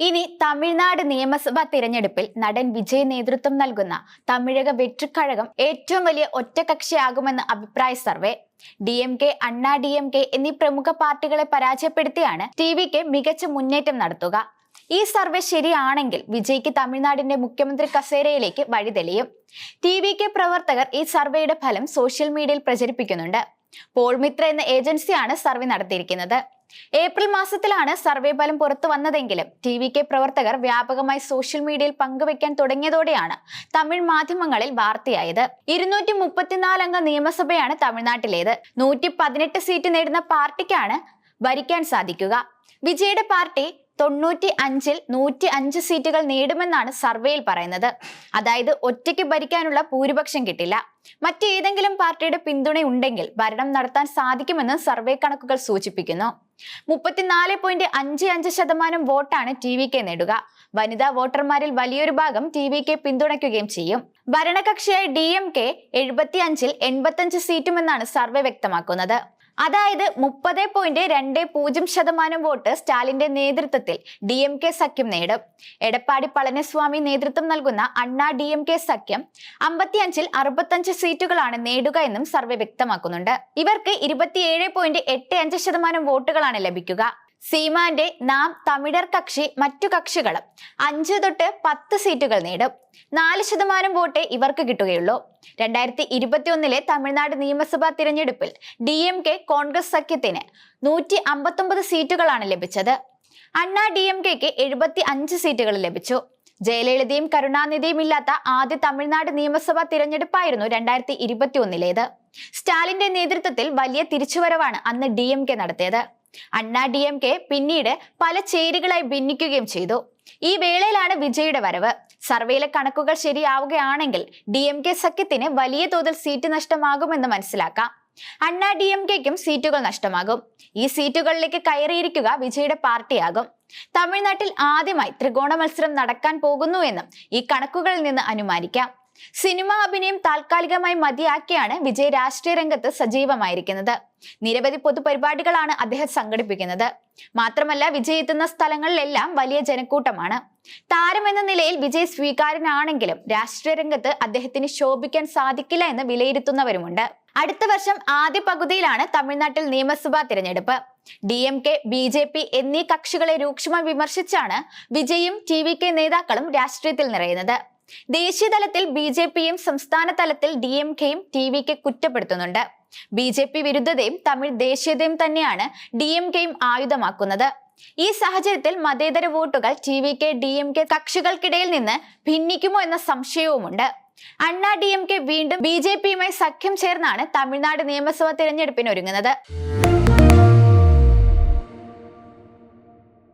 ഇനി തമിഴ്നാട് നിയമസഭാ തിരഞ്ഞെടുപ്പിൽ നടൻ വിജയ് നേതൃത്വം നൽകുന്ന തമിഴക വെற்றிക്കഴകം ഏറ്റവും വലിയ ഒറ്റകക്ഷിയാകുമെന്ന് അഭിപ്രായ സർവേ. DMK, അണ്ണാ DMK എന്നീ പ്രമുഖ പാർട്ടികളെ പരാജയപ്പെടുത്തിയാണ് TVK മികച്ച മുന്നേറ്റം നടത്തുക. ഈ സർവേ ശരിയാണെങ്കിൽ വിജയ്ക്ക് തമിഴ്നാടിന്റെ മുഖ്യമന്ത്രി കസേരയിലേക്ക് വഴിതെളിയും. TVK പ്രവർത്തകർ ഈ സർവേയുടെ ഫലം സോഷ്യൽ മീഡിയയിൽ പ്രചരിപ്പിക്കുന്നുണ്ട്. പോൾമിത്ര എന്ന ഏജൻസിയാണ് സർവേ നടത്തിയിരിക്കുന്നത്. ഏപ്രിൽ മാസത്തിലാണ് സർവേ ഫലം പുറത്തു വന്നതെങ്കിലും TVK പ്രവർത്തകർ വ്യാപകമായി സോഷ്യൽ മീഡിയയിൽ പങ്കുവെക്കാൻ തുടങ്ങിയതോടെയാണ് തമിഴ് മാധ്യമങ്ങളിൽ വാർത്തയായത്. 234 അംഗ നിയമസഭയാണ് തമിഴ്നാട്ടിലേത്. 118 സീറ്റ് നേടുന്ന പാർട്ടിക്കാണ് ഭരിക്കാൻ സാധിക്കുക. വിജയുടെ പാർട്ടി 95-ൽ 105 സീറ്റുകൾ നേടുമെന്നാണ് സർവേയിൽ പറയുന്നത്. അതായത് ഒറ്റയ്ക്ക് ഭരിക്കാനുള്ള ഭൂരിപക്ഷം കിട്ടില്ല. മറ്റേതെങ്കിലും പാർട്ടിയുടെ പിന്തുണയുണ്ടെങ്കിൽ ഭരണം നടത്താൻ സാധിക്കുമെന്ന് സർവേ കണക്കുകൾ സൂചിപ്പിക്കുന്നു. 34.55% വോട്ടാണ് TVK നേടുക. വനിതാ വോട്ടർമാരിൽ വലിയൊരു ഭാഗം TVK പിന്തുണയ്ക്കുകയും ചെയ്യും. ഭരണകക്ഷിയായ DMK 75-ൽ 85 സീറ്റുമെന്നാണ് സർവേ വ്യക്തമാക്കുന്നത്. അതായത് 30.20% വോട്ട് സ്റ്റാലിന്റെ നേതൃത്വത്തിൽ DMK സഖ്യം നേടും. എടപ്പാടി പളനിസ്വാമി നേതൃത്വം നൽകുന്ന അണ്ണാ DMK സഖ്യം 55-ൽ 65 സീറ്റുകളാണ് നേടുക എന്നും സർവേ വ്യക്തമാക്കുന്നുണ്ട്. ഇവർക്ക് 27.85% വോട്ടുകളാണ് ലഭിക്കുക. സീമാന്റെ നാം തമിഴർ കക്ഷി മറ്റു കക്ഷികളും 5 തൊട്ട് 10 സീറ്റുകൾ നേടും. 4% വോട്ടേ ഇവർക്ക് കിട്ടുകയുള്ളൂ. 2021-ലെ തമിഴ്നാട് നിയമസഭാ തിരഞ്ഞെടുപ്പിൽ DMK കോൺഗ്രസ് സഖ്യത്തിന് 159 സീറ്റുകളാണ് ലഭിച്ചത്. അണ്ണാ DMKക്ക് 75 സീറ്റുകൾ ലഭിച്ചു. ജയലളിതയും കരുണാനിധിയും ഇല്ലാത്ത ആദ്യ തമിഴ്നാട് നിയമസഭാ തിരഞ്ഞെടുപ്പായിരുന്നു 2021-ലേത്. സ്റ്റാലിന്റെ നേതൃത്വത്തിൽ വലിയ തിരിച്ചുവരവാണ് അന്ന് DMK നടത്തിയത്. അണ്ണാ DMK പിന്നീട് പല ചേരികളായി ഭിന്നിക്കുകയും ചെയ്തു. ഈ വേളയിലാണ് വിജയുടെ വരവ്. സർവേയിലെ കണക്കുകൾ ശരിയാവുകയാണെങ്കിൽ DMK സഖ്യത്തിന് വലിയ തോതിൽ സീറ്റ് നഷ്ടമാകുമെന്ന് മനസ്സിലാക്കാം. അണ്ണാ DMKക്കും സീറ്റുകൾ നഷ്ടമാകും. ഈ സീറ്റുകളിലേക്ക് കയറിയിരിക്കുക വിജയുടെ പാർട്ടിയാകും. തമിഴ്നാട്ടിൽ ആദ്യമായി ത്രികോണ മത്സരം നടക്കാൻ പോകുന്നു എന്നും ഈ കണക്കുകളിൽ നിന്ന് അനുമാനിക്കാം. സിനിമാ അഭിനയം താൽക്കാലികമായി മതിയാക്കിയാണ് വിജയ് രാഷ്ട്രീയ രംഗത്ത് സജീവമായിരിക്കുന്നത്. നിരവധി പൊതുപരിപാടികളാണ് അദ്ദേഹം സംഘടിപ്പിക്കുന്നത്. മാത്രമല്ല വിജയ് എത്തുന്ന സ്ഥലങ്ങളിലെല്ലാം വലിയ ജനക്കൂട്ടമാണ്. താരമെന്ന നിലയിൽ വിജയ് സ്വീകാര്യനാണെങ്കിലും രാഷ്ട്രീയ രംഗത്ത് അദ്ദേഹത്തിന് ശോഭിക്കാൻ സാധിക്കില്ല എന്ന് വിലയിരുത്തുന്നവരുമുണ്ട്. അടുത്ത വർഷം ആദ്യ പകുതിയിലാണ് തമിഴ്നാട്ടിൽ നിയമസഭാ തിരഞ്ഞെടുപ്പ്. DMK, BJP എന്നീ കക്ഷികളെ രൂക്ഷമായി വിമർശിച്ചാണ് വിജയും TVK നേതാക്കളും രാഷ്ട്രീയത്തിൽ നിറയുന്നത്. ദേശീയ തലത്തിൽ BJPയും സംസ്ഥാന തലത്തിൽ DMKയും TVK കുറ്റപ്പെടുത്തുന്നുണ്ട്. BJP വിരുദ്ധതയും തമിഴ് ദേശീയതയും തന്നെയാണ് DMKയും ആയുധമാക്കുന്നത്. ഈ സാഹചര്യത്തിൽ മതേതര വോട്ടുകൾ TVK, DMK കക്ഷികൾക്കിടയിൽ നിന്ന് ഭിന്നിക്കുമോ എന്ന സംശയവുമുണ്ട്. അണ്ണാ DMK വീണ്ടും BJPയുമായി സഖ്യം ചേർന്നാണ് തമിഴ്നാട് നിയമസഭാ തിരഞ്ഞെടുപ്പിന് ഒരുങ്ങുന്നത്.